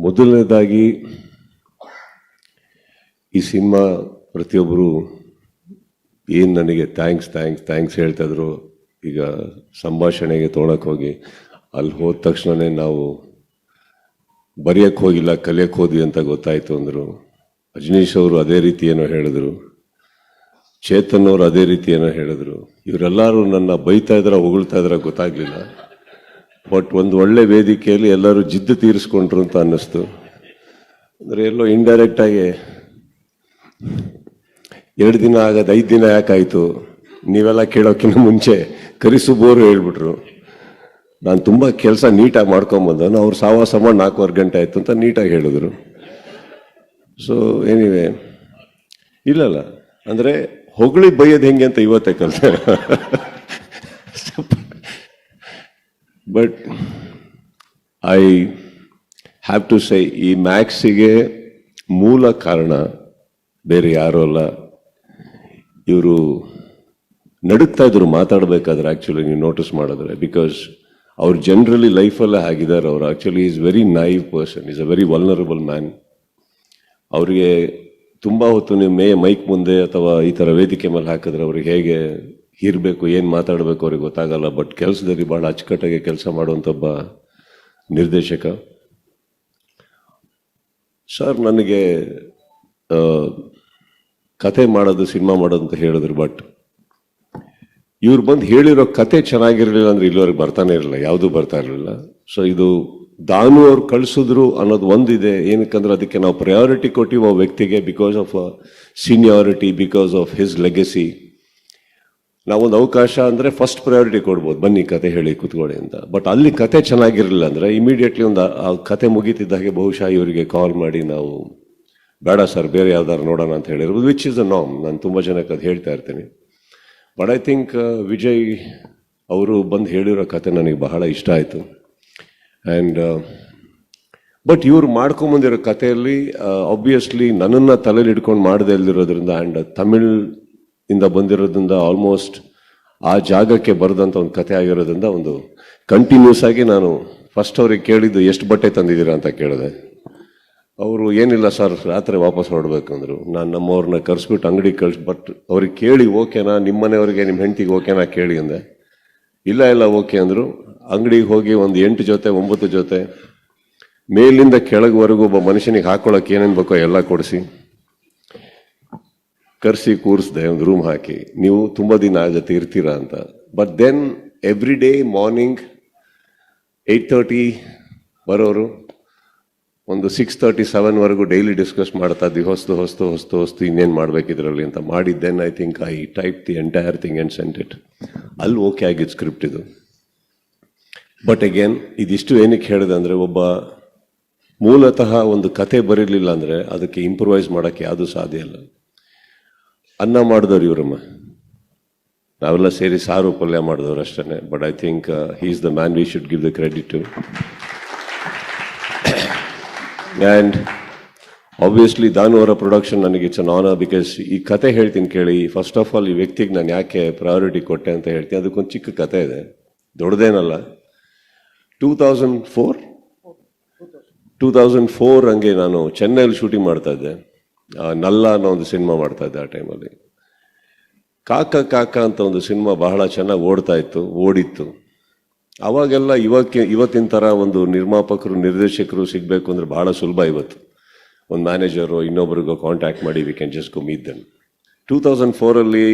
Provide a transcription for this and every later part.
ಮೊದಲನೇದಾಗಿ ಈ ಸಿನಿಮಾ ಪ್ರತಿಯೊಬ್ಬರು ಏನು ನನಗೆ ಥ್ಯಾಂಕ್ಸ್ ಹೇಳ್ತಾ ಇದ್ರು. ಈಗ ಸಂಭಾಷಣೆಗೆ ತೊಗೊಳಕ್ಕೆ ಹೋಗಿ ಅಲ್ಲಿ ಹೋದ ತಕ್ಷಣವೇ ನಾವು ಬರೆಯಕ್ಕೆ ಹೋಗಿಲ್ಲ, ಕಲಿಯಕ್ಕೆ ಹೋದ್ವಿ ಅಂತ ಗೊತ್ತಾಯಿತು ಅಂದರು. ಅಜನೀಶ್ ಅವರು ಅದೇ ರೀತಿ ಏನೋ ಹೇಳಿದ್ರು, ಚೇತನ್ ಅವರು ಅದೇ ರೀತಿ ಏನೋ ಹೇಳಿದ್ರು. ಇವರೆಲ್ಲರೂ ನನ್ನ ಬೈತಾ ಇದ್ರ ಹೊಗಳ್ತಾ ಇದ್ರ ಗೊತ್ತಾಗ್ಲಿಲ್ಲ. ಬಟ್ ಒಂದು ಒಳ್ಳೆ ವೇದಿಕೆಯಲ್ಲಿ ಎಲ್ಲರೂ ಜಿದ್ದು ತೀರಿಸ್ಕೊಂಡ್ರು ಅಂತ ಅನ್ನಿಸ್ತು. ಅಂದರೆ ಎಲ್ಲೋ ಇಂಡೈರೆಕ್ಟ್ ಆಗಿ 2 ದಿನ ಆಗೋದು 5 ದಿನ ಯಾಕಾಯಿತು ನೀವೆಲ್ಲ ಕೇಳೋಕ್ಕಿಂತ ಮುಂಚೆ ಕರಿಸುಬೋರು ಹೇಳ್ಬಿಟ್ರು. ನಾನು ತುಂಬ ಕೆಲಸ ನೀಟಾಗಿ ಮಾಡ್ಕೊಂಬಂದನು. ಅವ್ರು ಸಾವಾಸ ಮಾಡಿ 4:15 ಗಂಟೆ ಆಯಿತು ಅಂತ ನೀಟಾಗಿ ಹೇಳಿದ್ರು. ಸೊ ಏನಿವೆ ಇಲ್ಲಲ್ಲ ಅಂದರೆ ಹೊಗಳಿ ಬೈಯೋದು ಹೆಂಗೆ ಅಂತ ಇವತ್ತೇ ಕಲಿತೆ. But I have to say ಈ ಮ್ಯಾಕ್ಸಿಗೆ ಮೂಲ ಕಾರಣ ಬೇರೆ ಯಾರೂ ಅಲ್ಲ. ಇವರು ನಡುಕ್ತಾ ಇದ್ರು ಮಾತಾಡಬೇಕಾದ್ರೆ. ಆ್ಯಕ್ಚುಲಿ ನೀವು ನೋಟಿಸ್ ಮಾಡಿದ್ರೆ, ಬಿಕಾಸ್ ಅವ್ರು ಜನರಲಿ ಲೈಫಲ್ಲೇ ಆಗಿದ್ದಾರೆ. ಅವರು actually is very naive person, is a very vulnerable man. ಅವರಿಗೆ ತುಂಬ ಹೊತ್ತು ನೀವು ಮೈಕ್ ಮುಂದೆ ಅಥವಾ ಈ ಥರ ವೇದಿಕೆ ಮೇಲೆ ಹಾಕಿದ್ರೆ ಅವ್ರಿಗೆ ಹೇಗೆ ಇರಬೇಕು, ಏನು ಮಾತಾಡಬೇಕು ಅವ್ರಿಗೆ ಗೊತ್ತಾಗಲ್ಲ. ಬಟ್ ಕೆಲಸದಲ್ಲಿ ಭಾಳ ಅಚ್ಚುಕಟ್ಟಾಗಿ ಕೆಲಸ ಮಾಡುವಂಥ ಒಬ್ಬ ನಿರ್ದೇಶಕ. ಸರ್ ನನಗೆ ಕತೆ ಮಾಡೋದು, ಸಿನಿಮಾ ಮಾಡೋದು ಅಂತ ಹೇಳಿದ್ರು. ಬಟ್ ಇವ್ರು ಬಂದು ಹೇಳಿರೋ ಕತೆ ಚೆನ್ನಾಗಿರಲಿಲ್ಲ ಅಂದರೆ ಇಲ್ಲಿವರೆಗೆ ಬರ್ತಾನೆ ಇರಲಿಲ್ಲ, ಯಾವುದೂ ಬರ್ತಾ ಇರಲಿಲ್ಲ. ಸೊ ಇದು ದಾನು ಅವ್ರು ಕಳಿಸಿದ್ರು ಅನ್ನೋದು ಒಂದಿದೆ. ಏನಕ್ಕಂದ್ರೆ ಅದಕ್ಕೆ ನಾವು ಪ್ರಯಾರಿಟಿ ಕೊಟ್ಟಿವಿ ಆ ವ್ಯಕ್ತಿಗೆ, because of seniority, because of his legacy. ನಾವೊಂದು ಅವಕಾಶ ಅಂದರೆ ಫಸ್ಟ್ ಪ್ರಯಾರಿಟಿ ಕೊಡ್ಬೋದು, ಬನ್ನಿ ಕತೆ ಹೇಳಿ ಕೂತ್ಕೊಳ್ಳಿ ಅಂತ. ಬಟ್ ಅಲ್ಲಿ ಕತೆ ಚೆನ್ನಾಗಿರಲಿಲ್ಲ ಅಂದರೆ ಇಮಿಡಿಯೇಟ್ಲಿ ಒಂದು ಆ ಕತೆ ಮುಗೀತಿದ್ದಾಗೆ ಬಹುಶಃ ಇವರಿಗೆ ಕಾಲ್ ಮಾಡಿ ನಾವು ಬೇಡ ಸರ್ ಬೇರೆ ಯಾವ್ದಾರು ನೋಡೋಣ ಅಂತ ಹೇಳಿರ್ಬೋದು, ವಿಚ್ ಇಸ್ ಅ ನಾರ್ಮ್. ನಾನು ತುಂಬ ಜನಕ್ಕೆ ಅದು ಹೇಳ್ತಾ ಇರ್ತೀನಿ. ಬಟ್ ಐ ಥಿಂಕ್ ವಿಜಯ್ ಅವರು ಬಂದು ಹೇಳಿರೋ ಕತೆ ನನಗೆ ಬಹಳ ಇಷ್ಟ ಆಯಿತು. ಆ್ಯಂಡ್ ಬಟ್ ಇವ್ರು ಮಾಡ್ಕೊಂಬಂದಿರೋ ಕಥೆಯಲ್ಲಿ ಆಬ್ವಿಯಸ್ಲಿ ನನ್ನನ್ನು ತಲೆಯಲ್ಲಿ ಹಿಡ್ಕೊಂಡು ಮಾಡದೇ ಇಲ್ದಿರೋದ್ರಿಂದ ಆ್ಯಂಡ್ ತಮಿಳ್ ಇಂದ ಬಂದಿರೋದ್ರಿಂದ ಆಲ್ಮೋಸ್ಟ್ ಆ ಜಾಗಕ್ಕೆ ಬರೆದಂಥ ಒಂದು ಕತೆ ಆಗಿರೋದ್ರಿಂದ ಒಂದು ಕಂಟಿನ್ಯೂಸ್ ಆಗಿ ನಾನು ಫಸ್ಟ್ ಅವ್ರಿಗೆ ಕೇಳಿದ್ದು ಎಷ್ಟು ಬಟ್ಟೆ ತಂದಿದ್ದೀರಾ ಅಂತ ಕೇಳಿದೆ. ಅವರು ಏನಿಲ್ಲ ಸರ್ ರಾತ್ರಿ ವಾಪಸ್ ಹೊರಡ್ಬೇಕಂದ್ರು. ನಾನು ನಮ್ಮವ್ರನ್ನ ಕರೆಸ್ಬಿಟ್ಟು ಅಂಗಡಿಗೆ ಬಟ್ ಅವ್ರಿಗೆ ಕೇಳಿ ಓಕೆನಾ, ನಿಮ್ಮ ಮನೆಯವ್ರಿಗೆ ನಿಮ್ಮ ಹೆಂಡತಿಗೆ ಓಕೆನಾ ಕೇಳಿ ಅಂದೆ. ಇಲ್ಲ ಓಕೆ ಅಂದರು. ಅಂಗಡಿಗೆ ಹೋಗಿ ಒಂದು 8 ಜೊತೆ 9 ಜೊತೆ ಮೇಲಿಂದ ಕೆಳಗವರೆಗೂ ಒಬ್ಬ ಮನುಷ್ಯನಿಗೆ ಹಾಕೊಳ್ಳೋಕೆ ಏನೇನು ಬೇಕೋ ಎಲ್ಲ ಕೊಡಿಸಿ ಕರೆಸಿ ಕೂರಿಸ್ದೆ ಒಂದು ರೂಮ್ ಹಾಕಿ. ನೀವು ತುಂಬ ದಿನ ಆಗತ್ತೆ ಇರ್ತೀರಾ ಅಂತ. But then every day morning 8:30 ಬರೋರು, ಒಂದು 6:37ವರೆಗೂ ಡೈಲಿ ಡಿಸ್ಕಸ್ ಮಾಡ್ತಾ ಇದ್ವಿ, ಹೊಸ್ತು ಇನ್ನೇನು ಮಾಡಬೇಕಿದ್ರಲ್ಲಿ ಅಂತ ಮಾಡಿ. Then I think I type the entire thing and sent it. ಅಲ್ಲಿ ಓಕೆ ಆಗಿದ್ದು ಸ್ಕ್ರಿಪ್ಟ್ ಇದು. ಬಟ್ ಅಗೇನ್ ಇದಿಷ್ಟು ಏನಕ್ಕೆ ಹೇಳಿದೆ ಅಂದರೆ, ಒಬ್ಬ ಮೂಲತಃ ಒಂದು ಕತೆ ಬರೀಲಿಲ್ಲ ಅಂದರೆ ಅದಕ್ಕೆ ಇಂಪ್ರೂವೈಸ್ ಮಾಡೋಕ್ಕೆ ಯಾವುದೂ ಸಾಧ್ಯ ಇಲ್ಲ. ಅನ್ನ ಮಾಡಿದವ್ರು ಇವರಮ್ಮ, ನಾವೆಲ್ಲ ಸೇರಿ ಸಾರು ಪಲ್ಯ ಮಾಡಿದವ್ರು ಅಷ್ಟೇ. But I think he is the man we should give the credit to. And obviously ದಾನು ಅವರ ಪ್ರೊಡಕ್ಷನ್ ನನಗೆ ಇಟ್ಸ್ ಅನ್ ಆನರ್. ಬಿಕಾಸ್ ಈ ಕತೆ ಹೇಳ್ತೀನಿ ಕೇಳಿ. ಫಸ್ಟ್ ಆಫ್ ಆಲ್ ಈ ವ್ಯಕ್ತಿಗೆ ನಾನು ಯಾಕೆ ಪ್ರಯಾರಿಟಿ ಕೊಟ್ಟೆ ಅಂತ ಹೇಳ್ತೀನಿ. ಅದಕ್ಕೊಂದು ಚಿಕ್ಕ ಕತೆ ಇದೆ, ದೊಡ್ಡದೇನಲ್ಲ. 2004 ಹಂಗೆ ನಾನು ಚೆನ್ನೈಯಲ್ಲಿ ಶೂಟಿಂಗ್ ಮಾಡ್ತಾ ಇದ್ದೆ. ನಲ್ಲ ಅನ್ನೋ ಒಂದು ಸಿನಿಮಾ ಮಾಡ್ತಾ ಇದ್ದೆ ಆ ಟೈಮಲ್ಲಿ. ಕಾಕ ಅಂತ ಒಂದು ಸಿನಿಮಾ ಬಹಳ ಚೆನ್ನಾಗಿ ಓಡಿತ್ತು. ಅವಾಗೆಲ್ಲ ಇವತ್ತಿನ ಥರ ಒಂದು ನಿರ್ಮಾಪಕರು ನಿರ್ದೇಶಕರು ಸಿಗಬೇಕು ಅಂದರೆ ಬಹಳ ಸುಲಭ. ಇವತ್ತು ಒಂದು ಮ್ಯಾನೇಜರು ಇನ್ನೊಬ್ರಿಗೋ ಕಾಂಟ್ಯಾಕ್ಟ್ ಮಾಡಿ we can just go meet them. 2004ಅಲ್ಲಿ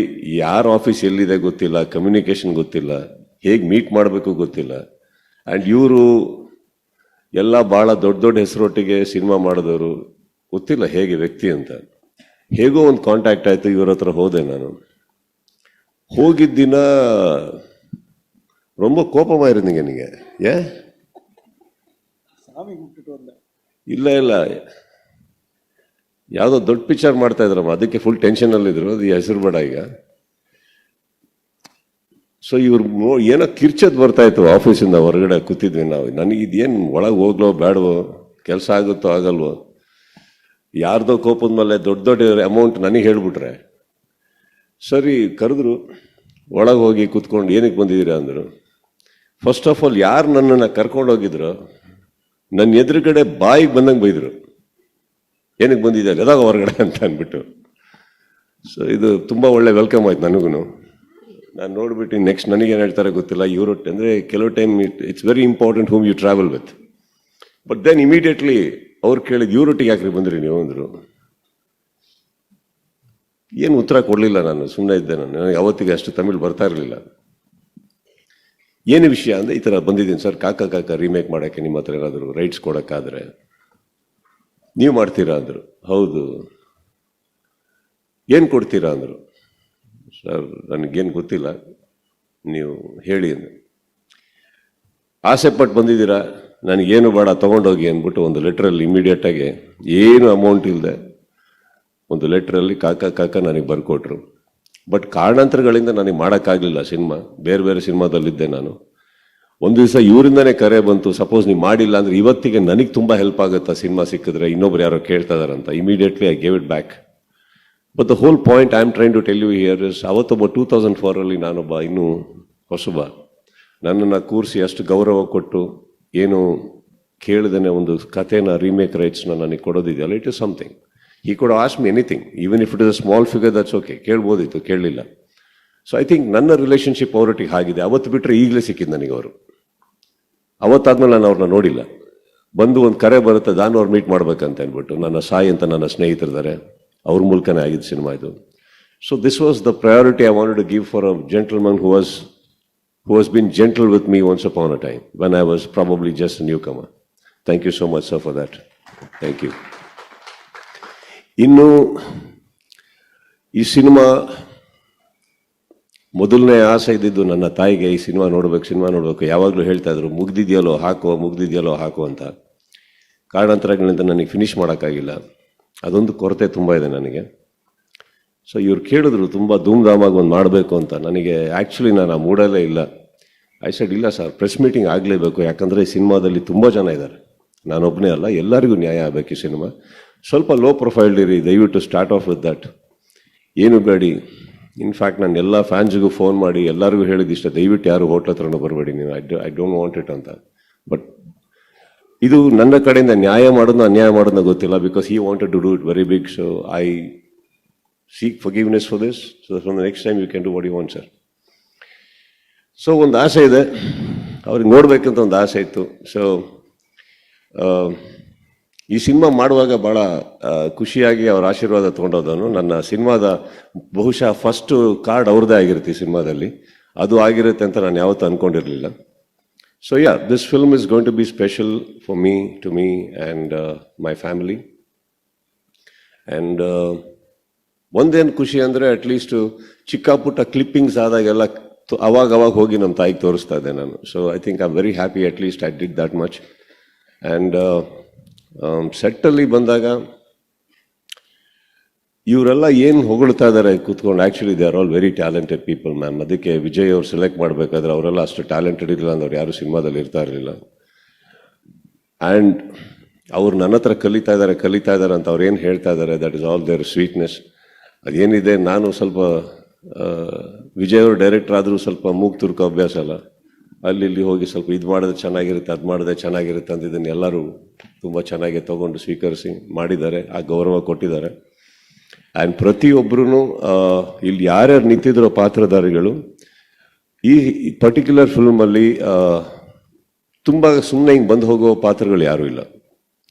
ಯಾರ ಆಫೀಸ್ ಎಲ್ಲಿದೆ ಗೊತ್ತಿಲ್ಲ, ಕಮ್ಯುನಿಕೇಷನ್ ಗೊತ್ತಿಲ್ಲ, ಹೇಗೆ ಮೀಟ್ ಮಾಡಬೇಕು ಗೊತ್ತಿಲ್ಲ. ಆ್ಯಂಡ್ ಇವರು ಎಲ್ಲ ಭಾಳ ದೊಡ್ಡ ಹೆಸರೊಟ್ಟಿಗೆ ಸಿನಿಮಾ ಮಾಡಿದವರು, ಗೊತ್ತಿಲ್ಲ ಹೇಗೆ ವ್ಯಕ್ತಿ ಅಂತ. ಹೇಗೋ ಒಂದು ಕಾಂಟ್ಯಾಕ್ಟ್ ಆಯಿತು, ಇವ್ರ ಹತ್ರ ಹೋದೆ ನಾನು. ಹೋಗಿದ್ದ ದಿನ ரொம்ப கோபமா இருந்தீங்க நீங்க. ஏன்? ಇಲ್ಲ ಯಾವುದೋ ದೊಡ್ಡ ಪಿಕ್ಚರ್ ಮಾಡ್ತಾ ಇದ್ರಮ್ಮ, ಅದಕ್ಕೆ ಫುಲ್ ಟೆನ್ಷನಲ್ಲಿದ್ರು. ಅದು ಹೆಸರು ಬೇಡ ಈಗ. ಸೊ ಇವ್ರು ಏನೋ ಕಿರ್ಚದ್ ಬರ್ತಾ ಇತ್ತು ಆಫೀಸಿಂದ. ಹೊರಗಡೆ ಕೂತಿದ್ವಿ ನಾವು. ನನಗೆ ಇದೇನು ಒಳಗೆ ಹೋಗ್ಲೋ ಬೇಡವೋ, ಕೆಲಸ ಆಗುತ್ತೋ ಆಗಲ್ವೋ. ಯಾರ್ದೋ ಕೋಪದ ಮೇಲೆ ದೊಡ್ಡ ಅಮೌಂಟ್ ನನಗೆ ಹೇಳ್ಬಿಟ್ರೆ ಸರಿ. ಕರೆದ್ರು, ಒಳಗೆ ಹೋಗಿ ಕೂತ್ಕೊಂಡು ಏನಕ್ಕೆ ಬಂದಿದ್ದೀರಾ ಅಂದರು. ಫಸ್ಟ್ ಆಫ್ ಆಲ್ ಯಾರು ನನ್ನನ್ನು ಕರ್ಕೊಂಡೋಗಿದ್ರು ನನ್ನ ಎದುರುಗಡೆ ಬಾಯಿಗೆ ಬಂದಂಗೆ ಬೈದರು, ಏನಕ್ಕೆ ಬಂದಿದ್ದಾರೆ ಅದಾಗ ಹೊರಗಡೆ ಅಂತ ಅಂದ್ಬಿಟ್ಟು. ಸೊ ಇದು ತುಂಬ ಒಳ್ಳೆ ವೆಲ್ಕಮ್ ಆಯ್ತು ನನಗೂ. ನಾನು ನೋಡ್ಬಿಟ್ಟು ನೆಕ್ಸ್ಟ್ ನನಗೇನು ಹೇಳ್ತಾರೆ ಗೊತ್ತಿಲ್ಲ. ಯೂರೋಟ್ ಅಂದರೆ ಕೆಲವು time it's very important whom you travel with. But then immediately ಅವ್ರು ಕೇಳಿದ್ ಯೂರೋಟಿಗೆ ಯಾಕ್ರಿ ಬಂದ್ರಿ ನೀವು ಅಂದರು. ಏನು ಉತ್ತರ ಕೊಡಲಿಲ್ಲ, ನಾನು ಸುಮ್ಮನೆ ಇದ್ದೆ. ನನಗೆ ಅವತ್ತಿಗೆ ಅಷ್ಟು ತಮಿಳು ಬರ್ತಾ ಇರಲಿಲ್ಲ. ಏನು ವಿಷಯ ಅಂದರೆ ಈ ಥರ ಬಂದಿದ್ದೀನಿ ಸರ್, ಕಾಕ ರೀಮೇಕ್ ಮಾಡೋಕ್ಕೆ ನಿಮ್ಮ ಹತ್ರ ಏನಾದರೂ ರೈಟ್ಸ್ ಕೊಡೋಕ್ಕಾದ್ರೆ ನೀವು ಮಾಡ್ತೀರಾ ಅಂದರು. ಹೌದು. ಏನು ಕೊಡ್ತೀರಾ ಅಂದರು. ಸರ್ ನನಗೇನು ಗೊತ್ತಿಲ್ಲ, ನೀವು ಹೇಳಿ ಅಂದೆ. ಆಸೆ ಪಟ್ಟು ಬಂದಿದ್ದೀರಾ, ನನಗೇನು ಬೇಡ ತೊಗೊಂಡೋಗಿ ಅಂದ್ಬಿಟ್ಟು ಒಂದು ಲೆಟ್ರಲ್ಲಿ ಇಮಿಡಿಯೇಟಾಗಿ ಏನು ಅಮೌಂಟ್ ಇಲ್ಲದೆ ಒಂದು ಲೆಟ್ರಲ್ಲಿ ಕಾಕ ನನಗೆ ಬರ್ಕೊಟ್ರು. ಬಟ್ ಕಾರಣಾಂತರಗಳಿಂದ ನನಗೆ ಮಾಡೋಕ್ಕಾಗಲಿಲ್ಲ ಸಿನಿಮಾ. ಬೇರೆ ಬೇರೆ ಸಿನಿಮಾದಲ್ಲಿದ್ದೆ ನಾನು. ಒಂದು ದಿವಸ ಇವರಿಂದನೇ ಕರೆ ಬಂತು, ಸಪೋಸ್ ನೀವು ಮಾಡಿಲ್ಲ ಅಂದರೆ ಇವತ್ತಿಗೆ ನನಗೆ ತುಂಬ ಹೆಲ್ಪ್ ಆಗುತ್ತಾ ಸಿನಿಮಾ ಸಿಕ್ಕಿದ್ರೆ, ಇನ್ನೊಬ್ರು ಯಾರೋ ಕೇಳ್ತಾ ಇದಾರಂತ. Immediately I gave it back. But the whole point I am trying to tell you here is, ಅವತ್ತೊಬ್ಬ 2004 ನಾನೊಬ್ಬ ಇನ್ನೂ ಹೊಸಬ, ನನ್ನನ್ನು ಕೂರಿಸಿ ಅಷ್ಟು ಗೌರವ ಕೊಟ್ಟು ಏನು ಕೇಳಿದೇನೆ ಒಂದು ಕಥೆನ ರೀಮೇಕ್ ರೈಟ್ಸ್ನ ನನಗೆ ಕೊಡೋದಿದೆಯಲ್ಲ, ಇಟ್ ಇಸ್ ಸಮಥಿಂಗ್. ಈ ಕೂಡ ask me anything, even if it is a small figure, that's okay. ಕೇಳ್ಬೋದಿತ್ತು, ಕೇಳಲಿಲ್ಲ. ಸೊ ಐ ಥಿಂಕ್ ನನ್ನ ರಿಲೇಷನ್ಶಿಪ್ ಅವರೊಟ್ಟಿಗೆ ಆಗಿದೆ. ಅವತ್ತು ಬಿಟ್ಟರೆ ಈಗಲೇ ಸಿಕ್ಕಿದ್ದು ನನಗೆ ಅವರು. ಅವತ್ತಾದ್ಮೇಲೆ ನಾನು ಅವ್ರನ್ನ ನೋಡಿಲ್ಲ. ಬಂದು ಒಂದು ಕರೆ ಬರುತ್ತೆ, ನಾನು ಅವ್ರು ಮೀಟ್ ಮಾಡ್ಬೇಕಂತ ಅಂದ್ಬಿಟ್ಟು. ನನ್ನ ಸಾಯಿ ಅಂತ ನನ್ನ ಸ್ನೇಹಿತರಿದ್ದಾರೆ, ಅವ್ರ ಮೂಲಕನೇ ಆಗಿದ್ದು ಸಿನಿಮಾ ಇದು. So this was the priority I wanted to give for a gentleman who has been gentle with me once upon a time when I was probably just a newcomer. Thank you so much, sir, for that. Thank you. ಇನ್ನು ಈ cinema ಮೊದಲನೇ ಆಸೆ ಇದ್ದಿದ್ದು ನನ್ನ ತಾಯಿಗೆ, ಈ cinema ನೋಡಬೇಕು. ಯಾವಾಗಲೂ ಹೇಳ್ತಾ ಇದ್ರು, ಮುಗ್ದಿದೆಯಲ್ಲೋ ಹಾಕೋ ಅಂತ. ಕಾರಣಾಂತರಗಳಿಂದ ನನಗೆ ಫಿನಿಷ್ ಮಾಡೋಕ್ಕಾಗಿಲ್ಲ. ಅದೊಂದು ಕೊರತೆ ತುಂಬ ಇದೆ ನನಗೆ. ಸೊ ಇವ್ರು ಕೇಳಿದ್ರು ತುಂಬ ಧೂಮ್ಧಾಮಾಗಿ ಒಂದು ಮಾಡಬೇಕು ಅಂತ. ನನಗೆ ಆ್ಯಕ್ಚುಲಿ ನಾನು ಆ ಮೂಡಲ್ಲೇ ಇಲ್ಲ. ಐ ಸೆಡ್ ಇಲ್ಲ ಸರ್, ಪ್ರೆಸ್ ಮೀಟಿಂಗ್ ಆಗಲೇಬೇಕು, ಯಾಕಂದರೆ ಈ ಸಿನಿಮಾದಲ್ಲಿ ತುಂಬ ಜನ ಇದ್ದಾರೆ, ನಾನೊಬ್ಬನೇ ಅಲ್ಲ, ಎಲ್ಲರಿಗೂ ನ್ಯಾಯ ಆಗಬೇಕು ಈ ಸಿನಿಮಾ. ಸ್ವಲ್ಪ ಲೋ ಪ್ರೊಫೈಲ್ ಇರಿ, ದಯವಿಟ್ಟು ಸ್ಟಾರ್ಟ್ ಆಫ್ ವಿತ್ ದಟ್. ಏನು ಬೇಡಿ. ಇನ್ಫ್ಯಾಕ್ಟ್ ನಾನು ಎಲ್ಲ ಫ್ಯಾನ್ಸ್ಗೂ ಫೋನ್ ಮಾಡಿ ಎಲ್ಲರಿಗೂ ಹೇಳಿದಿಷ್ಟ, ದಯವಿಟ್ಟು ಯಾರು ಹೋಟ್ಲ್ ಹತ್ರನೂ ಬರಬೇಡಿ ನೀವು, ಐ ಡೋಂಟ್ ವಾಂಟ್ ಇಟ್ ಅಂತ. ಬಟ್ ಇದು ನನ್ನ ಕಡೆಯಿಂದ ನ್ಯಾಯ ಮಾಡೋದು ಅನ್ಯಾಯ ಮಾಡೋದನ್ನ ಗೊತ್ತಿಲ್ಲ, because he wanted to do it very big. So I seek forgiveness for this. So from the next time you can do what you want sir. So ಒಂದು ಆಸೆ ಇದೆ, ಅವ್ರಿಗೆ ನೋಡ್ಬೇಕಂತ ಒಂದು ಆಸೆ ಇತ್ತು. ಸೊ ಈ ಸಿನಿಮಾ ಮಾಡುವಾಗ ಭಾಳ ಖುಷಿಯಾಗಿ ಅವ್ರ ಆಶೀರ್ವಾದ ತೊಗೊಂಡೋದನು. ನನ್ನ ಸಿನಿಮಾದ ಬಹುಶಃ ಫಸ್ಟ್ ಕಾರ್ಡ್ ಅವ್ರದ್ದೇ ಆಗಿರುತ್ತೆ ಈ ಸಿನಿಮಾದಲ್ಲಿ. ಅದು ಆಗಿರುತ್ತೆ ಅಂತ ನಾನು ಯಾವತ್ತೂ ಅಂದ್ಕೊಂಡಿರಲಿಲ್ಲ. So yeah, this film is going to be special for me, to me and my family. And ಒಂದೇನು ಖುಷಿ ಅಂದರೆ ಅಟ್ಲೀಸ್ಟು ಚಿಕ್ಕ ಪುಟ್ಟ ಕ್ಲಿಪ್ಪಿಂಗ್ಸ್ ಆದಾಗೆಲ್ಲ ಅವಾಗ ಹೋಗಿ ನಮ್ಮ ತಾಯಿಗೆ ತೋರಿಸ್ತಾ ಇದ್ದೆ ನಾನು. So I think I am very happy, at least I did that much. And ಸೆಟ್ಟಲ್ಲಿ ಬಂದಾಗ ಇವರೆಲ್ಲ ಏನು ಹೊಗಳ್ತಾ ಇದ್ದಾರೆ ಕೂತ್ಕೊಂಡು, actually they are all very talented people ma'am. ಅದಕ್ಕೆ ವಿಜಯ್ ಅವ್ರು ಸೆಲೆಕ್ಟ್ ಮಾಡಬೇಕಾದ್ರೆ ಅವರೆಲ್ಲ ಅಷ್ಟು ಟ್ಯಾಲೆಂಟೆಡ್ ಇರಲಿಲ್ಲ ಅಂದ್ರೆ ಯಾರು ಸಿನಿಮಾದಲ್ಲಿ ಇರ್ತಾ ಇರಲಿಲ್ಲ. ಆ್ಯಂಡ್ ಅವ್ರು ನನ್ನ ಹತ್ರ ಕಲಿತಾ ಇದ್ದಾರೆ ಅಂತ ಅವ್ರು ಏನು ಹೇಳ್ತಾ ಇದ್ದಾರೆ, that is all their sweetness. ಅದೇನಿದೆ, ನಾನು ಸ್ವಲ್ಪ ವಿಜಯ್ ಅವರು ಡೈರೆಕ್ಟರ್ ಆದರೂ ಸ್ವಲ್ಪ ಮೂಗು ತುರ್ಕೋ ಅಭ್ಯಾಸ ಅಲ್ಲ. ಅಲ್ಲಿ ಹೋಗಿ ಸ್ವಲ್ಪ ಇದು ಮಾಡಿದ್ರೆ ಚೆನ್ನಾಗಿರುತ್ತೆ, ಅದು ಮಾಡಿದ್ರೆ ಚೆನ್ನಾಗಿರುತ್ತೆ ಅಂತ ಇದನ್ನು ಎಲ್ಲರೂ ತುಂಬ ಚೆನ್ನಾಗಿ ತೊಗೊಂಡು ಸ್ವೀಕರಿಸಿ ಮಾಡಿದ್ದಾರೆ, ಆ ಗೌರವ ಕೊಟ್ಟಿದ್ದಾರೆ. ಆ್ಯಂಡ್ ಪ್ರತಿಯೊಬ್ಬರೂ ಇಲ್ಲಿ ಯಾರ್ಯಾರು ನಿಂತಿದ್ರೋ ಪಾತ್ರಧಾರಿಗಳು ಈ ಪರ್ಟಿಕ್ಯುಲರ್ ಫಿಲ್ಮಲ್ಲಿ ತುಂಬ ಸುಮ್ಮನೆ ಹಿಂಗೆ ಬಂದು ಹೋಗೋ ಪಾತ್ರಗಳು ಯಾರೂ ಇಲ್ಲ.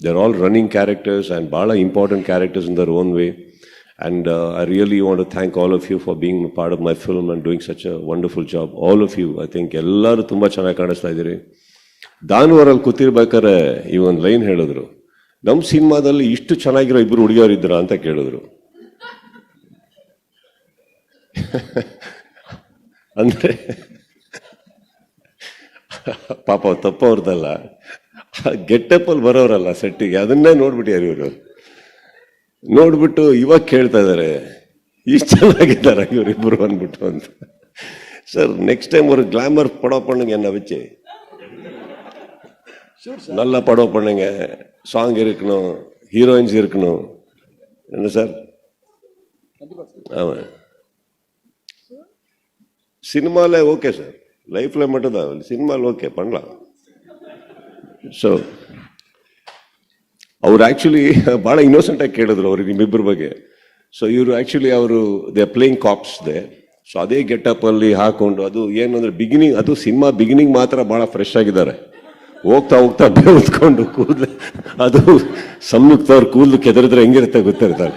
They are all running characters and ಭಾಳ important characters in their own way. And I really want to thank all of you for being a part of my film and doing such a wonderful job. All of you, I think ಎಲ್ಲರೂ ತುಂಬ ಚೆನ್ನಾಗಿ ಕಾಣಿಸ್ತಾ ಇದ್ದೀರಿ. ದಾನ್ವರಲ್ಲಿ ಕೂತಿರ್ಬೇಕಾದ್ರೆ ಈ ಒಂದು line ಹೇಳಿದ್ರು, ನಮ್ಮ ಸಿನಿಮಾದಲ್ಲಿ ಇಷ್ಟು ಚೆನ್ನಾಗಿರೋ ಇಬ್ಬರು ಹುಡುಗಿಯರು ಇದ್ರ ಅಂತ ಕೇಳಿದ್ರು. ಅಂದರೆ ಪಾಪ ತಪ್ಪವ್ರದಲ್ಲ, ಗೆಟ್ಟಪ್ಪಲ್ಲಿ ಬರೋರಲ್ಲ ಸೆಟ್ಟಿಗೆ, ಅದನ್ನೇ ನೋಡ್ಬಿಟ್ಟಿಯಾರು ಇವರು. ನೋಡ್ಬಿಟ್ಟು ಇವಾಗ ಕೇಳ್ತಾ ಇದ್ದಾರೆ, ಇಷ್ಟು ಚೆನ್ನಾಗಿದ್ದಾರೆ ಇವರಿಬ್ಬರು ಅಂದ್ಬಿಟ್ಟು ಅಂತ. ಸರ್ ನೆಕ್ಸ್ಟ್ ಟೈಮ್ ஒரு கிளாமர் படம் பண்ணுங்க, என்ன வச்சு நல்ல படம் பண்ணுங்க, சாங் இருக்கணும், ஹீரோயின்ஸ் இருக்கணும், என்ன சார்? ஆமாம், சினிமாவில் ஓகே சார், லைஃப்பில் மட்டும்தான், சினிமாவில் ஓகே பண்ணலாம். ஸோ ಅವ್ರು ಆ್ಯಕ್ಚುಲಿ ಭಾಳ ಇನ್ನೋಸೆಂಟಾಗಿ ಕೇಳಿದ್ರು ಅವ್ರಿಗೆ ನಿಮ್ಮಿಬ್ಬರ ಬಗ್ಗೆ. ಸೊ ಇವರು ಆ್ಯಕ್ಚುಲಿ ಅವರು they playing cops they. So ಅದೇ ಗೆಟಪ್ಪಲ್ಲಿ ಹಾಕೊಂಡು, ಅದು ಏನಂದ್ರೆ ಬಿಗಿನಿಂಗ್, ಅದು ಸಿನಿಮಾ ಬಿಗಿನಿಂಗ್ ಮಾತ್ರ ಭಾಳ ಫ್ರೆಶ್ ಆಗಿದ್ದಾರೆ. ಹೋಗ್ತಾ ಹೋಗ್ತಾ ಬೆಳೆದ್ಕೊಂಡು ಕೂದಲು, ಅದು ಸಂಯುಕ್ತ ಅವ್ರ ಕೂದಲು ಕೆದರಿದ್ರೆ ಹೆಂಗಿರುತ್ತೆ ಗೊತ್ತಿರ್ತಾರೆ.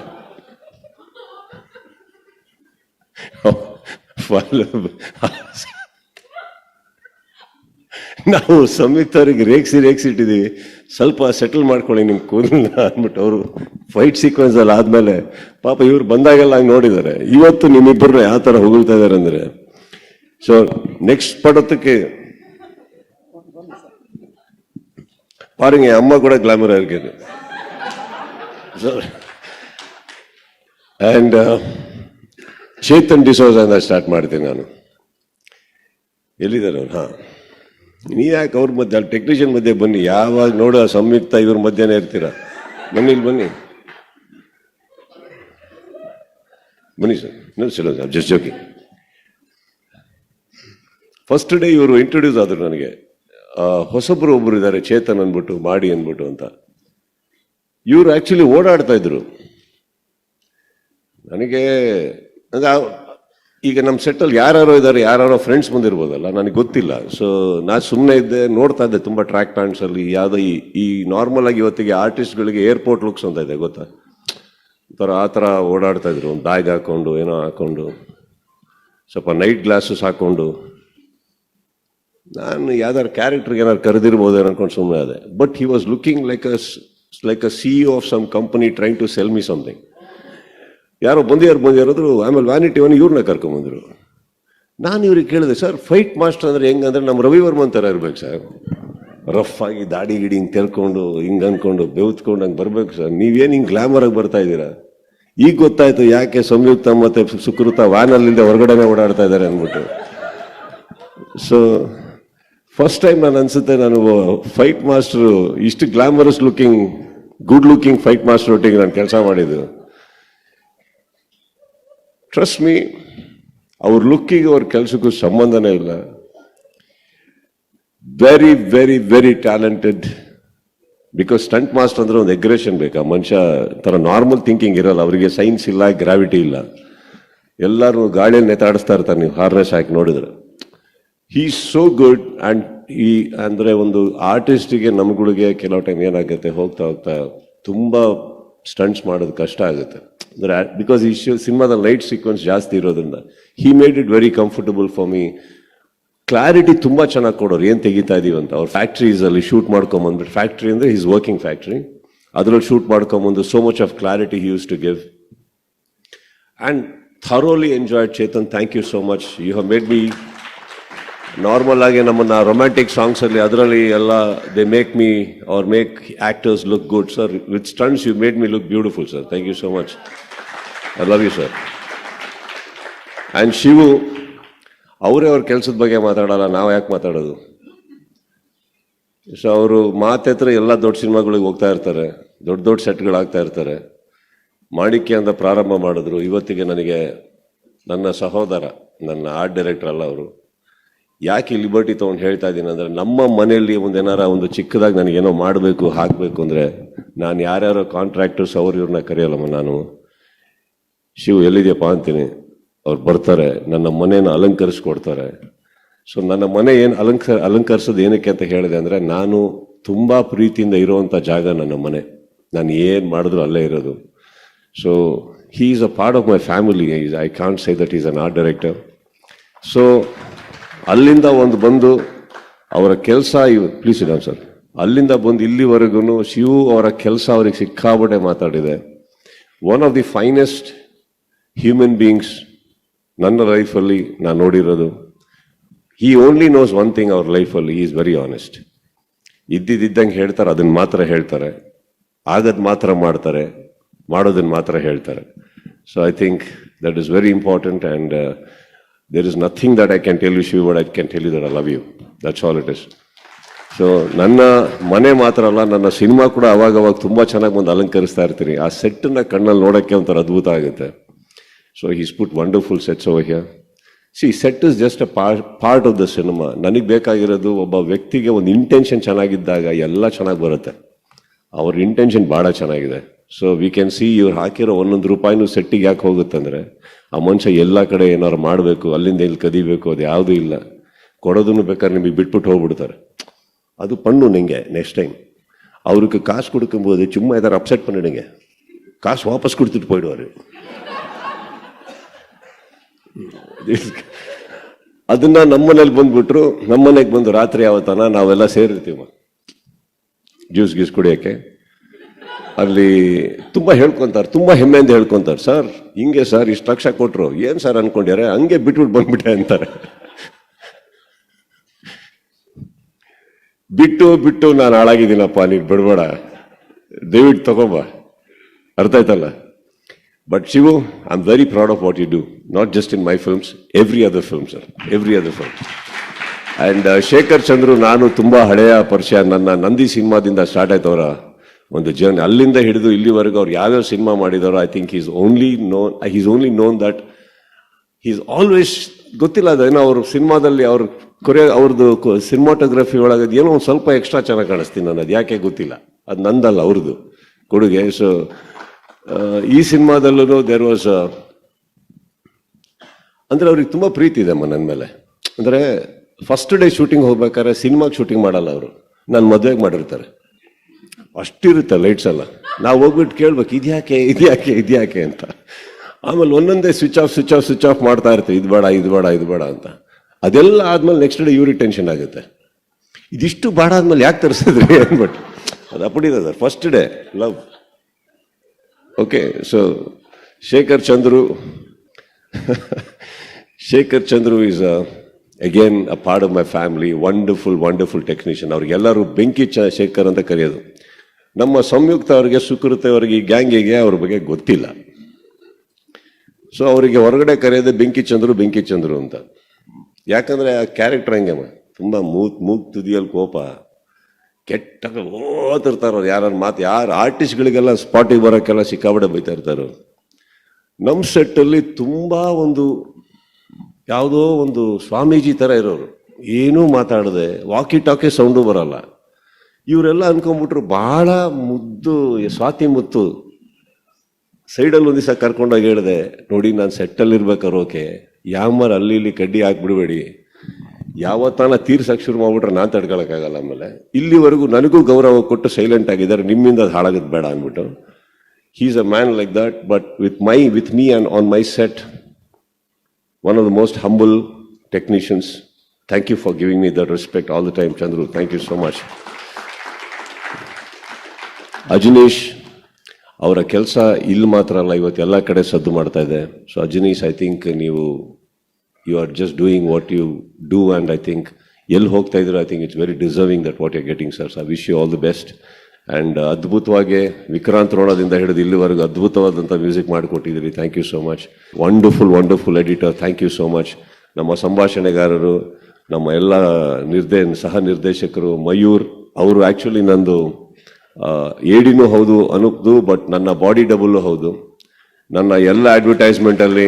ನಾವು ಸಂಯುಕ್ತ ಅವ್ರಿಗೆ ರೇಗಿಸಿಟ್ಟಿದ್ದೀವಿ, ಸ್ವಲ್ಪ ಸೆಟಲ್ ಮಾಡ್ಕೊಳ್ಳಿ ನಿಮ್ಮ ಕೂದಲನ್ನ ಅಂದ್ಬಿಟ್ಟು. ಅವರು ಫೈಟ್ ಸೀಕ್ವೆನ್ಸ್ ಅಲ್ಲಿ ಆದ್ಮೇಲೆ ಪಾಪ ಇವ್ರು ಬಂದಾಗೆಲ್ಲ ಹಂಗೆ ನೋಡಿದ್ದಾರೆ. ಇವತ್ತು ನಿಮ್ಮಿಬ್ಬರನ್ನ ಯಾವ ಥರ ಹೊಗಳ್ತಾ ಇದ್ದಾರೆ ಅಂದರೆ, ಸೊ ನೆಕ್ಸ್ಟ್ படத்துக்கு பாருங்க, அம்மா கூட கிளாமரா இருக்குது. ಅಂಡ್ ಚೇತನ್ ಡಿಸೋಜಾ ಅಂತ ಸ್ಟಾರ್ಟ್ ಮಾಡ್ತೀನಿ ನಾನು. ಎಲ್ಲಿದ್ದಾರೆ ಅವ್ರು? ಹಾಂ, ನೀವು ಯಾಕೆ ಅವ್ರ ಮಧ್ಯೆ, ಅಲ್ಲಿ ಟೆಕ್ನಿಷಿಯನ್ ಮಧ್ಯೆ ಬನ್ನಿ. ಯಾವಾಗ ನೋಡೋ ಸಂಯುಕ್ತ ಇವ್ರ ಮಧ್ಯೆನೇ ಇರ್ತೀರಾ. ಬನ್ನಿ, ಇಲ್ಲಿ ಬನ್ನಿ, ಬನ್ನಿ sir. No sir, just joking. First day ಇವರು ಇಂಟ್ರೊಡ್ಯೂಸ್ ಆದರು ನನಗೆ. ಹೊಸಬ್ರು ಒಬ್ರು ಇದ್ದಾರೆ ಚೇತನ್ ಅಂದ್ಬಿಟ್ಟು, ಮಾಡಿ ಅಂದ್ಬಿಟ್ಟು ಅಂತ. ಇವರು ಆಕ್ಚುಲಿ ಓಡಾಡ್ತಾ ಇದ್ರು. ನನಗೆ ಈಗ ನಮ್ಮ ಸೆಟ್ಟಲ್ಲಿ ಯಾರ್ಯಾರೋ ಇದ್ದಾರೆ, ಯಾರ್ಯಾರೋ ಫ್ರೆಂಡ್ಸ್ ಬಂದಿರ್ಬೋದಲ್ಲ, ನನಗೆ ಗೊತ್ತಿಲ್ಲ. ಸೊ ನಾನು ಸುಮ್ಮನೆ ಇದ್ದೆ, ನೋಡ್ತಾ ಇದ್ದೆ ತುಂಬ ಟ್ರ್ಯಾಕ್ ಪ್ಯಾಂಟ್ಸಲ್ಲಿ. ಯಾವುದೋ ಈ ನಾರ್ಮಲ್ ಆಗಿ ಇವತ್ತಿಗೆ ಆರ್ಟಿಸ್ಟ್ಗಳಿಗೆ ಏರ್ಪೋರ್ಟ್ ಲುಕ್ಸ್ ಅಂತ ಇದೆ ಗೊತ್ತಾ, ಆ ಥರ ಓಡಾಡ್ತಾ ಇದ್ರು. ಒಂದು ಬ್ಯಾಗ್ ಹಾಕೊಂಡು, ಏನೋ ಹಾಕೊಂಡು, ಸ್ವಲ್ಪ ನೈಟ್ ಗ್ಲಾಸಸ್ ಹಾಕೊಂಡು. ನಾನು ಯಾವ್ದಾರು ಕ್ಯಾರೆಕ್ಟರ್ಗೆ ಏನಾದ್ರು ಕರೆದಿರ್ಬೋದು ಅನ್ಕೊಂಡು ಸುಮ್ಮನೆ ಅದೇ. But he was looking like a CEO of some company trying to sell me something. ಯಾರೋ ಬಂದಿರೋದ್ರು. ಆಮೇಲೆ ವ್ಯಾನಿಟಿ ಒನ್ ಇವ್ರನ್ನ ಕರ್ಕೊಂಬಂದರು. ನಾನು ಇವ್ರಿಗೆ ಕೇಳಿದೆ, ಸರ್ ಫೈಟ್ ಮಾಸ್ಟರ್ ಅಂದರೆ ಹೆಂಗಂದ್ರೆ ನಮ್ಮ ರವಿವರ್ಮನ್ ಥರ ಇರ್ಬೇಕು ಸರ್, ರಫ್ ಆಗಿ ದಾಡಿ ಗಿಡಿ ಹಿಂಗೆ ತೆರ್ಕೊಂಡು, ಹಿಂಗೆ ಅಂದ್ಕೊಂಡು ಬೆವ್ತ್ಕೊಂಡು ಹಂಗೆ ಬರ್ಬೇಕು ಸರ್. ನೀವೇನು ಹಿಂಗೆ ಗ್ಲಾಮರಾಗಿ ಬರ್ತಾ ಇದ್ದೀರಾ. ಈಗ ಗೊತ್ತಾಯ್ತು ಯಾಕೆ ಸಂಯುಕ್ತ ಮತ್ತೆ ಸುಕೃತ ವ್ಯಾನಲ್ಲಿಂದ ಹೊರಗಡೆನೆ ಓಡಾಡ್ತಾ ಇದ್ದಾರೆ ಅಂದ್ಬಿಟ್ಟು. ಸೊ ಫಸ್ಟ್ ಟೈಮ್ ನಾನು ಅನ್ಸುತ್ತೆ, ನಾನು ಫೈಟ್ ಮಾಸ್ಟರು ಇಷ್ಟು glamorous looking, good looking fight master ಒಟ್ಟಿಗೆ ನಾನು ಕೆಲಸ ಮಾಡಿದ್ದು. ಟ್ರಸ್ಟ್ ಮೀ, ಅವ್ರ ಲುಕ್ಕಿಗೆ ಅವ್ರ ಕೆಲಸಕ್ಕೂ ಸಂಬಂಧನೇ ಇಲ್ಲ. Very very very talented. Because stunt master ಅಂದ್ರೆ ಒಂದು ಎಗ್ರೆಷನ್ ಬೇಕಾ. ಮನುಷ್ಯ ಥರ ನಾರ್ಮಲ್ ಥಿಂಕಿಂಗ್ ಇರಲ್ಲ ಅವರಿಗೆ. ಸೈನ್ಸ್ ಇಲ್ಲ, ಗ್ರಾವಿಟಿ ಇಲ್ಲ. ಎಲ್ಲರೂ ಗಾಳಿಯಲ್ಲಿ ನೇತಾಡಿಸ್ತಾ ಇರ್ತಾರೆ ನೀವು ಹಾರ್ನೆಸ್ ಹಾಕಿ ನೋಡಿದ್ರೆ. ಹೀ ಸೋ ಗುಡ್. ಆ್ಯಂಡ್ ಈ ಅಂದರೆ ಒಂದು ಆರ್ಟಿಸ್ಟಿಗೆ ನಮ್ಗಳಿಗೆ ಕೆಲವು ಟೈಮ್ ಏನಾಗುತ್ತೆ, ಹೋಗ್ತಾ ಹೋಗ್ತಾ ತುಂಬ ಸ್ಟಂಟ್ಸ್ ಮಾಡೋದು ಕಷ್ಟ ಆಗುತ್ತೆ. ಅಂದರೆ ಬಿಕಾಸ್ ಈ ಸಿನಿಮಾದಲ್ಲಿ ಲೈಟ್ ಸೀಕ್ವೆನ್ಸ್ ಜಾಸ್ತಿ ಇರೋದ್ರಿಂದ he made it very comfortable for me. Clarity ತುಂಬ ಚೆನ್ನಾಗಿ ಕೊಡೋರು, ಏನು ತೆಗಿತಾ ಇದೀವಿ ಅಂತ. ಅವ್ರ ಫ್ಯಾಕ್ಟ್ರೀಸಲ್ಲಿ ಶೂಟ್ ಮಾಡ್ಕೊಂಬಂದ್ಬಿಟ್ಟು, ಫ್ಯಾಕ್ಟ್ರಿ ಅಂದರೆ ಈಸ್ ವರ್ಕಿಂಗ್ ಫ್ಯಾಕ್ಟ್ರಿ, ಅದರಲ್ಲಿ ಶೂಟ್ ಮಾಡ್ಕೊಂಬಂದು so much of clarity he use to give. And thoroughly enjoyed. Chetan, thank you so much. You have made me normal ಆಗಿ ನಮ್ಮನ್ನ ರೊಮ್ಯಾಂಟಿಕ್ ಸಾಂಗ್ಸ್ ಅಲ್ಲಿ ಅದರಲ್ಲಿ ಎಲ್ಲ they make me or make actors look good. Sir with stunts you made me look beautiful sir. Thank you so much. I love you sir. And Shivu ಅವರೇ ಅವ್ರ ಕೆಲಸದ ಬಗ್ಗೆ ಮಾತಾಡಲ್ಲ, ನಾವು ಯಾಕೆ ಮಾತಾಡೋದು. ಸೊ ಅವರು ಮಾತೆತ್ರ ಎಲ್ಲ ದೊಡ್ಡ ಸಿನಿಮಾಗಳಿಗೆ ಹೋಗ್ತಾ ಇರ್ತಾರೆ, ದೊಡ್ಡ ದೊಡ್ಡ ಸೆಟ್ಗಳಾಗ್ತಾ ಇರ್ತಾರೆ. ಮಾಣಿಕ್ಯ ಅಂತ ಪ್ರಾರಂಭ ಮಾಡಿದ್ರು. ಇವತ್ತಿಗೆ ನನಗೆ ನನ್ನ ಸಹೋದರ, ನನ್ನ ಆರ್ಟ್ ಡೈರೆಕ್ಟರ್ ಅಲ್ಲ ಅವರು. ಯಾಕೆ ಲಿಬರ್ಟಿ ತೊಗೊಂಡು ಹೇಳ್ತಾ ಇದ್ದೀನಿ ಅಂದರೆ, ನಮ್ಮ ಮನೆಯಲ್ಲಿ ಒಂದೇನಾರ ಒಂದು ಚಿಕ್ಕದಾಗಿ ನನಗೇನೋ ಮಾಡಬೇಕು, ಹಾಕಬೇಕು ಅಂದರೆ ನಾನು ಯಾರ್ಯಾರೋ ಕಾಂಟ್ರಾಕ್ಟರ್ಸ್ ಇವ್ರನ್ನ ಕರೆಯಲ್ಲಮ್ಮ. ನಾನು ಶಿವ್ ಎಲ್ಲಿದೆಯಪ್ಪ ಅಂತೀನಿ, ಅವ್ರು ಬರ್ತಾರೆ, ನನ್ನ ಮನೇನ ಅಲಂಕರಿಸ್ಕೊಡ್ತಾರೆ. ಸೊ ನನ್ನ ಮನೆ ಏನು ಅಲಂಕರಿಸೋದು ಏನಕ್ಕೆ ಅಂತ ಹೇಳಿದೆ ಅಂದರೆ, ನಾನು ತುಂಬ ಪ್ರೀತಿಯಿಂದ ಇರುವಂಥ ಜಾಗ ನನ್ನ ಮನೆ. ನಾನು ಏನು ಮಾಡಿದ್ರು ಅಲ್ಲೇ ಇರೋದು. So he is a part of my family. I can't say that is an art director. So ಅಲ್ಲಿಂದ ಒಂದು ಬಂದು ಅವರ ಕೆಲಸ, ಪ್ಲೀಸ್ ಇಡೋಣ ಸರ್, ಅಲ್ಲಿಂದ ಬಂದು ಇಲ್ಲಿವರೆಗೂ ಶಿವು ಅವರ ಕೆಲಸ ಅವ್ರಿಗೆ ಸಿಕ್ಕಾಬಟ್ಟೆ ಮಾತಾಡಿದೆ. One of the finest human beings ನನ್ನ ಲೈಫಲ್ಲಿ ನಾನು ನೋಡಿರೋದು. He only knows one thing ಅವರ್ ಲೈಫಲ್ಲಿ, ಹಿ ಈಸ್ ವೆರಿ ಆನೆಸ್ಟ್. ಇದ್ದಿದ್ದಂಗೆ ಹೇಳ್ತಾರೆ, ಅದನ್ನು ಮಾತ್ರ ಹೇಳ್ತಾರೆ, ಆಗದ್ ಮಾತ್ರ ಮಾಡ್ತಾರೆ, ಮಾಡೋದನ್ನು ಮಾತ್ರ ಹೇಳ್ತಾರೆ. So I think that is very important. And there is nothing that I can tell you, Shiv, but I can tell you that I love you. That's all it is. So ನನ್ನ ಮನೆ ಮಾತ್ರ ಅಲ್ಲ, ನನ್ನ cinema ಕೂಡ ಅವಾಗವಾಗ ತುಂಬ ಚೆನ್ನಾಗಿ ಬಂದು ಅಲಂಕರಿಸ್ತಾ ಇರ್ತೀನಿ. ಆ ಸೆಟ್ಟನ್ನ ಕಣ್ಣಲ್ಲಿ ನೋಡೋಕ್ಕೆ ಒಂಥರ ಅದ್ಭುತ ಆಗುತ್ತೆ. So he's put wonderful sets over here. See set is just a part of the cinema. ನನಗೆ ಬೇಕಾಗಿರೋದು ಒಬ್ಬ ವ್ಯಕ್ತಿಗೆ ಒಂದು ಇಂಟೆನ್ಷನ್ ಚೆನ್ನಾಗಿದ್ದಾಗ ಎಲ್ಲ ಚೆನ್ನಾಗಿ ಬರುತ್ತೆ. ಅವ್ರ ಇಂಟೆನ್ಷನ್ ಭಾಳ ಚೆನ್ನಾಗಿದೆ. ಸೊ ವಿ ಕ್ಯಾನ್ ಸಿ ಇವ್ರು ಹಾಕಿರೋ ಒಂದೊಂದು ರೂಪಾಯಿನೂ ಸೆಟ್ಟಿಗೆ ಯಾಕೆ ಹೋಗುತ್ತಂದ್ರೆ ಆ ಮನುಷ್ಯ ಎಲ್ಲ ಕಡೆ ಏನಾದ್ರು ಮಾಡಬೇಕು, ಅಲ್ಲಿಂದ ಇಲ್ಲಿ ಕದಿಬೇಕು, ಅದು ಯಾವುದೂ ಇಲ್ಲ. ಕೊಡೋದನ್ನು ಬೇಕಾದ್ರೆ ನಿಮಗೆ ಬಿಟ್ಬಿಟ್ಟು ಹೋಗ್ಬಿಡ್ತಾರೆ. ಅದು ಪಣ್ಣು ನಿಂಗೆ ನೆಕ್ಸ್ಟ್ ಟೈಮ್ அவருக்கு காசு கொடுக்கும்போது சும்மா ஏதாவது அப்செட் பண்ணிடுங்க, காசு வாபஸ் கொடுத்துட்டு போயிடுவாரு. ಅದನ್ನ ನಮ್ಮನೇಲಿ ಬಂದ್ಬಿಟ್ರು, ನಮ್ಮನೆಗೆ ಬಂದು ರಾತ್ರಿ ಯಾವತ್ತಾನ ನಾವೆಲ್ಲ ಸೇರಿರ್ತೀವ ಜ್ಯೂಸ್ ಗೀಸ್ ಕುಡಿಯೋಕ್ಕೆ. ಅಲ್ಲಿ ತುಂಬಾ ಹೇಳ್ಕೊಂತಾರೆ, ತುಂಬಾ ಹೆಮ್ಮೆಯಿಂದ ಹೇಳ್ಕೊಂತಾರೆ, ಸರ್ ಹಿಂಗೆ ಸರ್ ಇಷ್ಟು ಲಕ್ಷ ಕೊಟ್ರು, ಏನ್ ಸರ್ ಅನ್ಕೊಂಡ್ಯಾರೆ, ಹಂಗೆ ಬಿಟ್ಬಿಟ್ಟು ಬಂದ್ಬಿಟ್ಟೆ ಅಂತಾರೆ. ಬಿಟ್ಟು ಬಿಟ್ಟು ನಾನು ಹಾಳಾಗಿದ್ದೀನಪ್ಪ, ನೀನು ಬಿಡ್ಬೇಡ, ದಯವಿಟ್ಟು ತಗೋಬ, ಅರ್ಥ ಆಯ್ತಲ್ಲ. But Shivu, I am very proud of what you do, not just in my films, every other film sir, every other film. And Shekhar Chandru ನಾನು ತುಂಬಾ ಹಳೆಯ ಪರಿಚಯ, ನನ್ನ ನಂದಿ ಸಿನಿಮಾದಿಂದ ಸ್ಟಾರ್ಟ್ ಆಯ್ತವರ ಒಂದು ಜರ್ನಿ, ಅಲ್ಲಿಂದ ಹಿಡಿದು ಇಲ್ಲಿವರೆಗೂ ಅವ್ರು ಯಾವ್ಯಾವ ಸಿನಿಮಾ ಮಾಡಿದವರು. I think is only known that is always, ಗೊತ್ತಿಲ್ಲ ಅದೇನೋ ಅವ್ರ ಸಿನಿಮಾದಲ್ಲಿ ಅವ್ರದ್ದು ಸಿನಿಮಾಟೋಗ್ರಫಿ ಒಳಗೆ ಏನೋ ಒಂದು ಸ್ವಲ್ಪ ಎಕ್ಸ್ಟ್ರಾ ಚೆನ್ನಾಗಿ ಕಾಣಿಸ್ತೀನಿ ನಾನು, ಅದು ಯಾಕೆ ಗೊತ್ತಿಲ್ಲ, ಅದು ನಂದಲ್ಲ ಅವ್ರದ್ದು ಕೊಡುಗೆ. ಸೊ ಈ ಸಿನಿಮಾದಲ್ಲೂ ದೇರ್ ವಾಸ್ ಅಂದರೆ ಅವ್ರಿಗೆ ತುಂಬ ಪ್ರೀತಿ ಇದೆ ನನ್ನ ಮೇಲೆ. ಅಂದರೆ ಫಸ್ಟ್ ಡೇ ಶೂಟಿಂಗ್ ಹೋಗ್ಬೇಕಾದ್ರೆ ಸಿನಿಮಾಗೆ ಶೂಟಿಂಗ್ ಮಾಡಲ್ಲ ಅವರು, ನಾನು ಮದುವೆಗೆ ಮಾಡಿರ್ತಾರೆ, ಅಷ್ಟಿರುತ್ತೆ ಲೈಟ್ಸ್ ಎಲ್ಲ. ನಾವು ಹೋಗ್ಬಿಟ್ಟು ಕೇಳ್ಬೇಕು ಇದ್ಯಾಕೆ ಅಂತ. ಆಮೇಲೆ ಒಂದೊಂದೇ ಸ್ವಿಚ್ ಆಫ್ ಮಾಡ್ತಾ ಇರ್ತೀವಿ, ಇದು ಬೇಡ ಅಂತ. ಅದೆಲ್ಲ ಆದ್ಮೇಲೆ ನೆಕ್ಸ್ಟ್ ಡೇ ಇವ್ರಿಗೆ ಟೆನ್ಷನ್ ಆಗುತ್ತೆ, ಇದಿಷ್ಟು ಬೇಡ ಆದ್ಮೇಲೆ ಯಾಕೆ ತರಿಸಿದ್ರಿ ಅಂದ್ಬಿಟ್ಟು. ಅದು ಅಪ್ಪಡಿದೆ sir, first day love. Okay, so Shekhar Chandru is again a part of my family. Wonderful technician. ಅವ್ರಿಗೆಲ್ಲರೂ ಬೆಂಕಿ ಶೇಖರ್ ಅಂತ ಕರೆಯೋದು. ನಮ್ಮ ಸಂಯುಕ್ತ ಅವರಿಗೆ, ಸುಕೃತಿ ಅವರಿಗೆ, ಈ ಗ್ಯಾಂಗಿಗೆ ಅವ್ರ ಬಗ್ಗೆ ಗೊತ್ತಿಲ್ಲ. ಸೊ ಅವರಿಗೆ ಹೊರಗಡೆ ಕರೆಯೋದೇ ಬೆಂಕಿ ಚಂದ್ರು ಅಂತ. ಯಾಕಂದ್ರೆ ಆ ಕ್ಯಾರೆಕ್ಟರ್ ಹಂಗೆಮ್ಮ, ತುಂಬಾ ಮೂಗ್ ತುದಿಯಲ್ಲಿ ಕೋಪ, ಕೆಟ್ಟ ಓದ್ತಿರ್ತಾರ ಅವ್ರು. ಯಾರು ಆರ್ಟಿಸ್ಟ್ಗಳಿಗೆಲ್ಲ ಸ್ಪಾಟಿಗೆ ಬರೋಕ್ಕೆಲ್ಲ ಸಿಕ್ಕಾಬಡೆ ಬೈತಾ ಇರ್ತಾರೆ. ನಮ್ಮ ಸೆಟ್ಟಲ್ಲಿ ತುಂಬಾ ಯಾವುದೋ ಒಂದು ಸ್ವಾಮೀಜಿ ಥರ ಇರೋರು, ಏನೂ ಮಾತಾಡದೆ, ವಾಕಿ ಟಾಕಿ ಸೌಂಡು ಬರಲ್ಲ. ಇವರೆಲ್ಲ ಅನ್ಕೊಂಡ್ಬಿಟ್ರು ಬಹಳ ಮುದ್ದು, ಸ್ವಾತಿ ಮುತ್ತು. ಸೈಡಲ್ಲಿ ಒಂದು ದಿವಸ ಕರ್ಕೊಂಡೋಗಿ ಹೇಳಿದೆ, ನೋಡಿ ನಾನು ಸೆಟ್ಟಲ್ಲಿ ಇರ್ಬೇಕಾದ್ರೆ ಓಕೆ, ಯಾಮರ್ ಅಲ್ಲಿ ಇಲ್ಲಿ ಕಡ್ಡಿ ಹಾಕ್ಬಿಡ್ಬೇಡಿ, ಯಾವತ್ತಾನ ತೀರ್ಸಕ್ಕೆ ಶುರು ಮಾಡ್ಬಿಟ್ರೆ ನಾನು ತಡ್ಕೊಳಕ್ಕಾಗಲ್ಲ. ಆಮೇಲೆ ಇಲ್ಲಿವರೆಗೂ ನನಗೂ ಗೌರವ ಕೊಟ್ಟು ಸೈಲೆಂಟ್ ಆಗಿದ್ದಾರೆ, ನಿಮ್ಮಿಂದ ಅದು ಹಾಳಾಗೋದು ಬೇಡ ಅಂದ್ಬಿಟ್ಟು. He is a man like that. But with me and on my set, one of the most humble technicians. Thank you for giving me that respect all the time Chandru, thank you so much. Ajaneesh ಅವರ ಕೆಲಸ ಇಲ್ಲಿ ಮಾತ್ರ ಅಲ್ಲ, ಇವತ್ತು ಎಲ್ಲ ಕಡೆ ಸದ್ದು ಮಾಡ್ತಾ ಇದೆ. So Ajaneesh, I think you are just doing what you do, and I think ಎಲ್ಲಿ ಹೋಗ್ತಾ ಇದ್ರು, I think it's very deserving that what you getting sir. I wish you all the best. And ಅದ್ಭುತವಾಗಿ ವಿಕ್ರಾಂತ್ ರೋಣದಿಂದ ಹಿಡಿದು ಇಲ್ಲಿವರೆಗೂ ಅದ್ಭುತವಾದಂಥ ಮ್ಯೂಸಿಕ್ ಮಾಡಿಕೊಟ್ಟಿದ್ದೀರಿ. Thank you so much. Wonderful editor, thank you so much. ನಮ್ಮ ಸಂಭಾಷಣೆಗಾರರು, ನಮ್ಮ ಎಲ್ಲ ಸಹ ನಿರ್ದೇಶಕರು, ಮಯೂರ್ ಅವರು ಆ್ಯಕ್ಚುಲಿ ನಂದು ಏಡಿನೂ ಹೌದು ಅನುಪ್ದು, ಬಟ್ ನನ್ನ ಬಾಡಿ ಡಬಲ್ಲು ಹೌದು. ನನ್ನ ಎಲ್ಲ ಅಡ್ವರ್ಟೈಸ್ಮೆಂಟಲ್ಲಿ,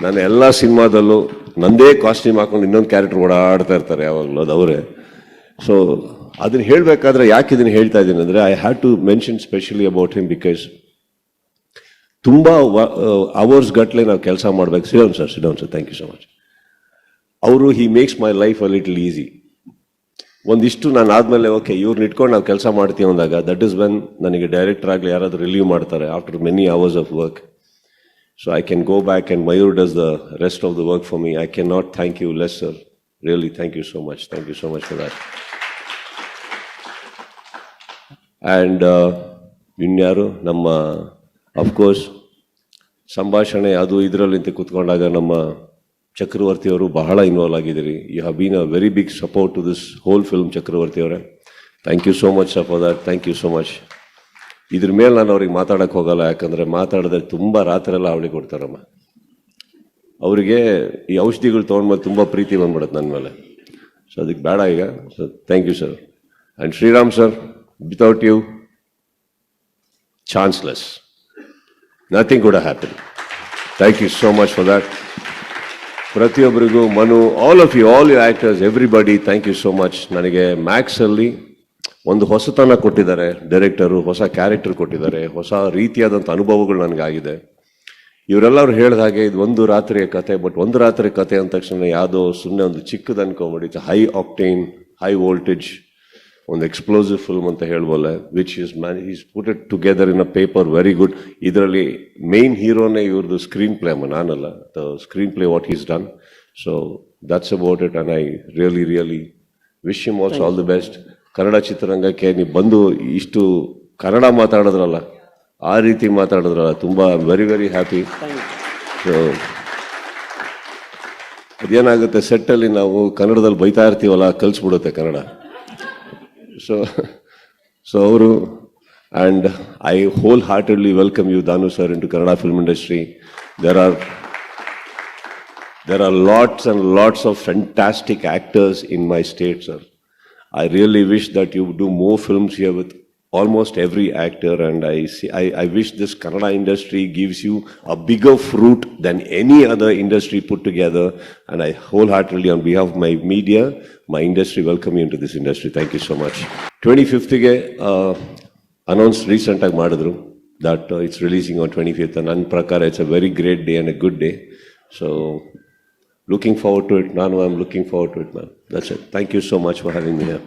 ನನ್ನ ಎಲ್ಲ ಸಿನಿಮಾದಲ್ಲೂ ನಂದೇ ಕಾಸ್ಟ್ಯೂಮ್ ಹಾಕೊಂಡು ಇನ್ನೊಂದು ಕ್ಯಾರೆಕ್ಟರ್ ಓಡಾಡ್ತಾ ಇರ್ತಾರೆ ಯಾವಾಗಲೂ, ಅದು ಅವರೇ. ಸೊ ಅದನ್ನು ಹೇಳಬೇಕಾದ್ರೆ ಯಾಕೆ ಇದನ್ನು ಹೇಳ್ತಾ ಇದ್ದೀನಿ ಅಂದರೆ, I have to mention specially about him, because ತುಂಬ ಅವರ್ಸ್ ಗಟ್ಟಲೆ ನಾವು ಕೆಲಸ ಮಾಡಬೇಕು. Sit down sir, thank you so much. He makes my life a little easy. ಒಂದಿಷ್ಟು ನಾನು ಆದಮೇಲೆ ಓಕೆ ಇವ್ರನ್ನ ಇಟ್ಕೊಂಡು ನಾವು ಕೆಲಸ ಮಾಡ್ತೀವಿ ಅಂದಾಗ, ದಟ್ ಈಸ್ ವೆನ್ ನನಗೆ ಡೈರೆಕ್ಟರ್ ಆಗಲಿ ಯಾರಾದರೂ ರಿಲೀವ್ ಮಾಡ್ತಾರೆ after many hours of work. So I can go back and Mayur does the rest of the work for me. I can not thank you less sir, really thank you so much for that. And ಇನ್ಯಾರು ನಮ್ಮ of course ಸಂಭಾಷಣೆ ಅದು ಇದರಲ್ಲಿ ಕೂತ್ಕೊಂಡಾಗ ನಮ್ಮ ಚಕ್ರವರ್ತಿ ಅವರು ಬಹಳ involve ಆಗಿದ್ದೀರಿ. You have been a very big support to this whole film Chakravarthy ಅವರೇ. Thank you so much for that, thank you so much. ಇದ್ರ ಮೇಲೆ ನಾನು ಅವ್ರಿಗೆ ಮಾತಾಡೋಕ್ಕೆ ಹೋಗಲ್ಲ, ಯಾಕಂದರೆ ಮಾತಾಡಿದ್ರೆ ತುಂಬ ರಾತ್ರೆಲ್ಲ ಅವಳಿಗೆ ಕೊಡ್ತಾರಮ್ಮ. ಅವರಿಗೆ ಈ ಔಷಧಿಗಳು ತೊಗೊಂಡ್ಮೇಲೆ ತುಂಬ ಪ್ರೀತಿ ಬಂದ್ಬಿಡುತ್ತೆ ನನ್ನ ಮೇಲೆ. ಸೊ ಅದಕ್ಕೆ ಬೇಡ ಈಗ. So thank you sir. And Shriram sir, without you chanceless, nothing could happen. Thank you so much for that. ಪ್ರತಿಯೊಬ್ಬರಿಗೂ, Manu, all you actors, everybody, thank you so much. ನನಗೆ ಮ್ಯಾಕ್ಸಲ್ಲಿ ಒಂದು ಹೊಸತನ ಕೊಟ್ಟಿದ್ದಾರೆ ಡೈರೆಕ್ಟರು, ಹೊಸ ಕ್ಯಾರೆಕ್ಟರ್ ಕೊಟ್ಟಿದ್ದಾರೆ, ಹೊಸ ರೀತಿಯಾದಂಥ ಅನುಭವಗಳು ನನಗಾಗಿದೆ. ಇವರೆಲ್ಲರೂ ಹೇಳಿದ ಹಾಗೆ ಇದು ಒಂದು ರಾತ್ರಿಯ ಕತೆ, ಬಟ್ ಒಂದು ರಾತ್ರಿ ಕತೆ ಅಂದ ತಕ್ಷಣ ಯಾವುದೋ ಸುಮ್ಮನೆ ಒಂದು ಚಿಕ್ಕದು ಅನ್ಕೊಂಬಿಡಿ. It's high octane, high voltage, ಒಂದು ಎಕ್ಸ್ಪ್ಲೋಸಿವ್ ಫಿಲ್ಮ್ ಅಂತ ಹೇಳ್ಬೋಲ್ಲ, which is put it together in a paper very good. ಇದರಲ್ಲಿ ಮೇನ್ ಹೀರೋನೇ ಇವ್ರದ್ದು ಸ್ಕ್ರೀನ್ ಪ್ಲೇ, ನಾನಲ್ಲ, the screenplay what is done. So that's about it and I really wish him also all the best. Kannada ಚಿತ್ರರಂಗಕ್ಕೆ ನೀವು ಬಂದು ಇಷ್ಟು ಕನ್ನಡ ಮಾತಾಡಿದ್ರಲ್ಲ, ಆ ರೀತಿ ಮಾತಾಡಿದ್ರಲ್ಲ, ತುಂಬ ವೆರಿ ಹ್ಯಾಪಿ. ಸೊ ಅದೇನಾಗುತ್ತೆ, ಸೆಟ್ಟಲ್ಲಿ ನಾವು ಕನ್ನಡದಲ್ಲಿ ಬೈತಾ ಇರ್ತೀವಲ್ಲ, ಕಲಿಸ್ಬಿಡುತ್ತೆ ಕನ್ನಡ. ಸೊ ಅವರು, and I wholeheartedly welcome you Dhanu sir into Kannada film industry. There are lots and lots of fantastic actors in my state, sir. I really wish that you do more films here with almost every actor, and I wish this Kannada industry gives you a bigger fruit than any other industry put together. And I wholeheartedly, on behalf of my media, my industry, welcome you into this industry. Thank you so much. 25th ಗೆ announced recent ಆಗಿ ಮಾಡಿದ್ರು that it's releasing on 25th, and ನನ್ನ ಪ್ರಕಾರ it's a very great day and a good day. So looking forward to it. Nanu, I'm looking forward to it, man. That's it. Thank you so much for having me here.